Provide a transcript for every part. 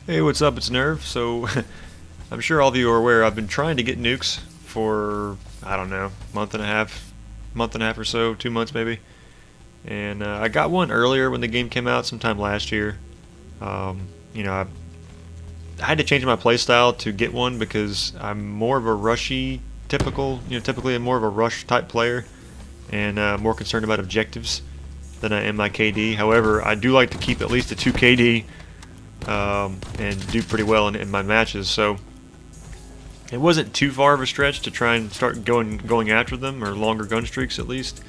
Hey, what's up? It's Nerve. So, I'm sure all of you are aware I've been trying to get nukes for, I don't know, month and a half or so, 2 months maybe. And I got one earlier when the game came out, sometime last year. You know, I had to change my playstyle to get one because I'm more of a rushy, typically I'm more of a rush type player and more concerned about objectives than I am my KD. However, I do like to keep at least a 2 KD and do pretty well in my matches. So it wasn't too far of a stretch to try and start going after them, or longer gun streaks at least.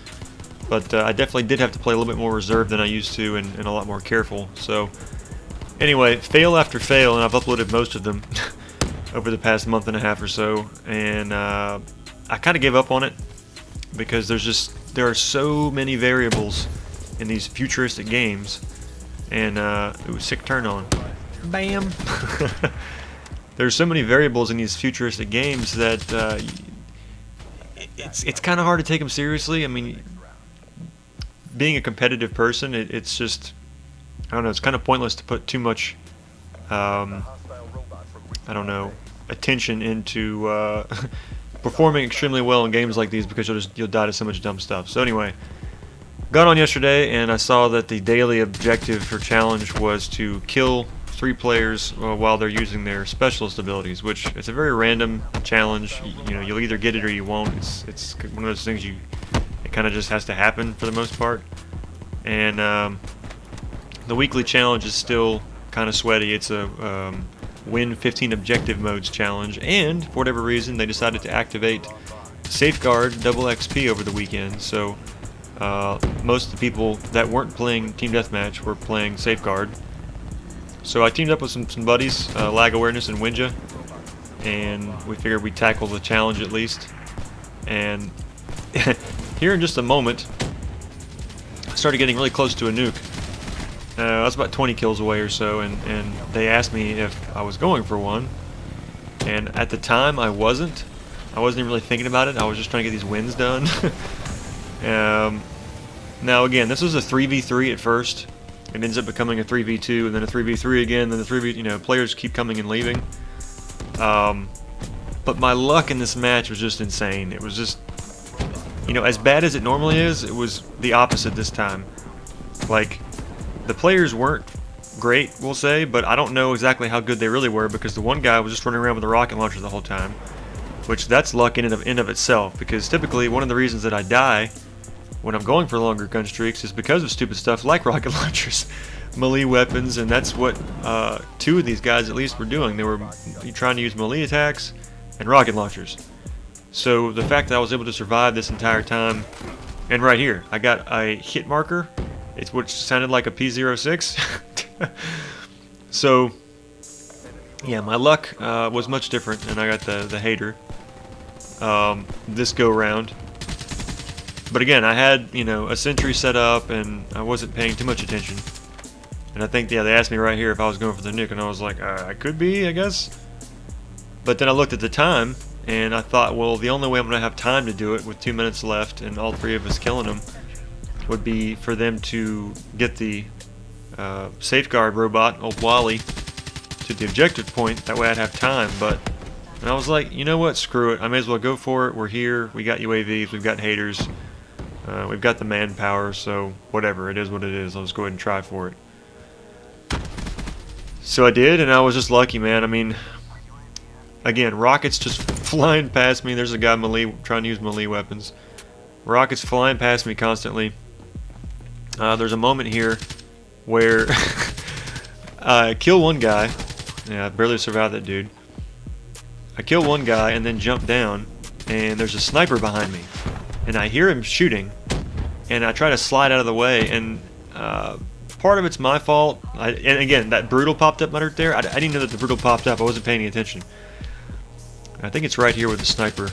But I definitely did have to play a little bit more reserved than I used to, and a lot more careful. So anyway, fail after fail, and I've uploaded most of them over the past month and a half or so, and I kind of gave up on it because there are so many variables in these futuristic games, and it was sick turn on. Bam! There's so many variables in these futuristic games that it's kind of hard to take them seriously. I mean, being a competitive person, it's just, I don't know, it's kind of pointless to put too much, I don't know, attention into performing extremely well in games like these, because you'll die to so much dumb stuff. So anyway, got on yesterday and I saw that the daily objective for challenge was to kill 3 players while they're using their specialist abilities, which it's a very random challenge. You know, you'll either get it or you won't. It's one of those things it kind of just has to happen for the most part. And the weekly challenge is still kind of sweaty. It's a win 15 objective modes challenge, and for whatever reason they decided to activate Safeguard double XP over the weekend. So most of the people that weren't playing Team Deathmatch were playing Safeguard. So I teamed up with some buddies, Lag Awareness and Wenja, and we figured we'd tackle the challenge at least. And here in just a moment, I started getting really close to a nuke. I was about 20 kills away or so, and they asked me if I was going for one. And at the time, I wasn't even really thinking about it. I was just trying to get these wins done. Now again, this was a 3v3 at first. It ends up becoming a 3v2, and then a 3v3 again, then the 3v, players keep coming and leaving. But my luck in this match was just insane. It was just, as bad as it normally is, it was the opposite this time. Like, the players weren't great, we'll say, but I don't know exactly how good they really were, because the one guy was just running around with a rocket launcher the whole time, which that's luck in and of itself, because typically one of the reasons that I die when I'm going for longer gun streaks is because of stupid stuff like rocket launchers, melee weapons, and that's what 2 of these guys at least were doing. They were trying to use melee attacks and rocket launchers. So the fact that I was able to survive this entire time, and right here, I got a hit marker, which sounded like a P06. So yeah, my luck was much different, and I got the hater this go round. But again, I had, a sentry set up, and I wasn't paying too much attention. And I think, yeah, they asked me right here if I was going for the nuke, and I was like, I could be, I guess. But then I looked at the time, and I thought, well, the only way I'm going to have time to do it with 2 minutes left and all 3 of us killing them would be for them to get the Safeguard robot, old Wally, to the objective point. That way I'd have time. And I was like, you know what, screw it. I may as well go for it. We're here. We got UAVs. We've got haters. We've got the manpower, so whatever, it is what it is. I'll just go ahead and try for it. So I did, and I was just lucky, man. I mean, again, rockets just flying past me. There's a guy trying to use melee weapons. Rockets flying past me constantly. There's a moment here where I kill one guy. Yeah, I barely survived that dude. I kill one guy and then jump down, and there's a sniper behind me. And I hear him shooting, and I try to slide out of the way, and part of it's my fault. And again, that brutal popped up right there. I didn't know that the brutal popped up. I wasn't paying any attention. I think it's right here with the sniper.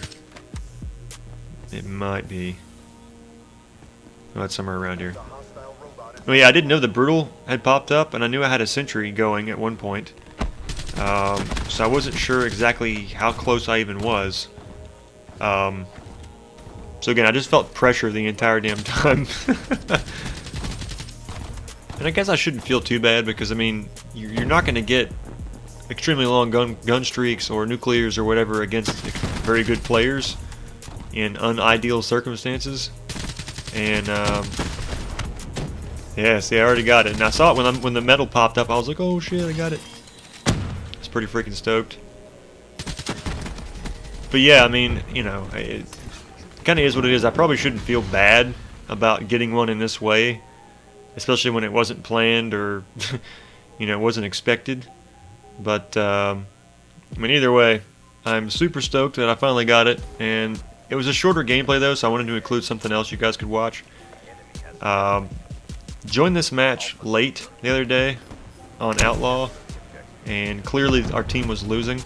It might be. Oh, it's somewhere around here. Oh yeah, I didn't know the brutal had popped up, and I knew I had a sentry going at one point. So I wasn't sure exactly how close I even was. So again, I just felt pressure the entire damn time. And I guess I shouldn't feel too bad, because I mean, you're not going to get extremely long gun streaks or nuclears or whatever against very good players in unideal circumstances. And yeah, see, I already got it, and I saw it when the metal popped up. I was like, oh shit, I got it. I was pretty freaking stoked. But yeah, I mean, you know, it kind of is what it is. I probably shouldn't feel bad about getting one in this way, especially when it wasn't planned or you know, wasn't expected. But I mean, either way, I'm super stoked that I finally got it. And it was a shorter gameplay though, so I wanted to include something else you guys could watch. Joined this match late the other day on Outlaw, and clearly our team was losing.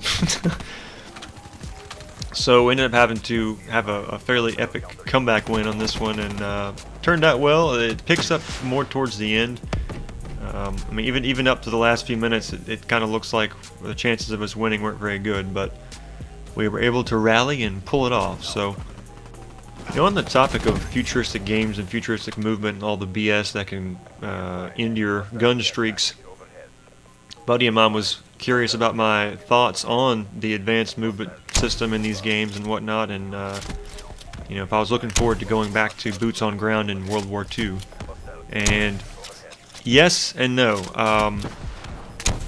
So we ended up having to have a fairly epic comeback win on this one, and turned out well. It picks up more towards the end. I mean, even up to the last few minutes, it kind of looks like the chances of us winning weren't very good, but we were able to rally and pull it off. So, you know, on the topic of futuristic games and futuristic movement and all the BS that can end your gun streaks, a buddy of mine was curious about my thoughts on the advanced movement system in these games and whatnot, and you know, if I was looking forward to going back to boots on ground in World War II. And yes and no.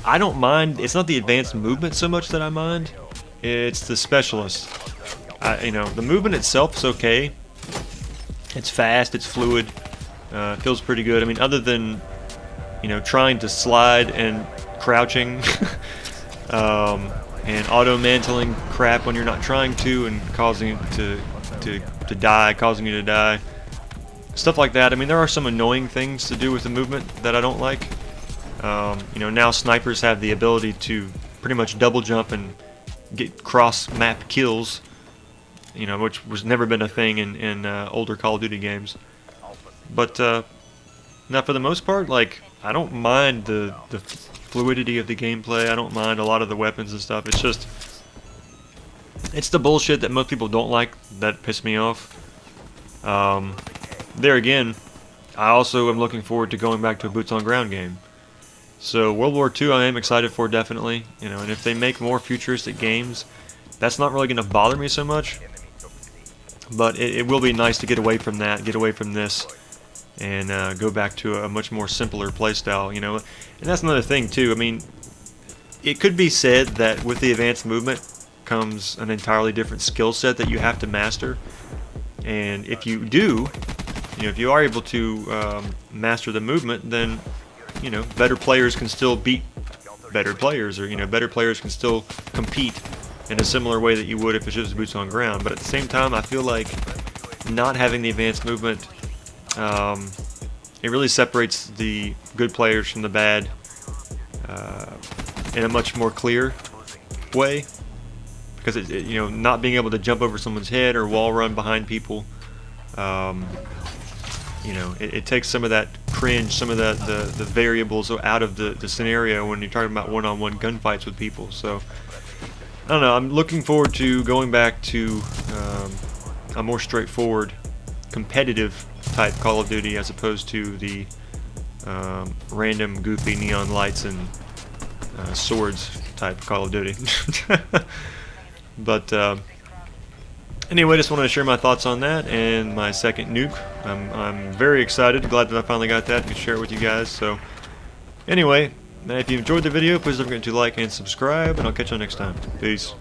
I don't mind. It's not the advanced movement so much that I mind. It's the specialist. You know, the movement itself is okay. It's fast. It's fluid. It feels pretty good. I mean, other than, you know, trying to slide and crouching and auto-mantling crap when you're not trying to, and causing it to die, causing you to die. Stuff like that. I mean, there are some annoying things to do with the movement that I don't like. You know, now snipers have the ability to pretty much double jump and get cross-map kills, you know, which was never been a thing in older Call of Duty games. But now, for the most part, like, I don't mind the fluidity of the gameplay. I don't mind a lot of the weapons and stuff. It's just, it's the bullshit that most people don't like that piss me off. There again, I also am looking forward to going back to a boots on ground game. So World War II I am excited for, definitely. You know, and if they make more futuristic games, that's not really going to bother me so much. But it will be nice to get away from that, get away from this, and go back to a much more simpler playstyle, you know. And that's another thing too. I mean, it could be said that with the advanced movement comes an entirely different skill set that you have to master. And if you do, you know, if you are able to master the movement, then, you know, better players can still beat better players, or, you know, better players can still compete in a similar way that you would if it's just boots on ground. But at the same time, I feel like not having the advanced movement, it really separates the good players from the bad in a much more clear way, because you know, not being able to jump over someone's head or wall run behind people, you know, it takes some of that cringe, some of the variables out of the scenario when you're talking about one-on-one gunfights with people. So I don't know, I'm looking forward to going back to a more straightforward, competitive type Call of Duty, as opposed to the random goofy neon lights and swords type Call of Duty. But anyway, just wanted to share my thoughts on that and my second nuke. I'm very excited, glad that I finally got that and can share it with you guys. So anyway, if you enjoyed the video, please don't forget to like and subscribe, and I'll catch you next time. Peace.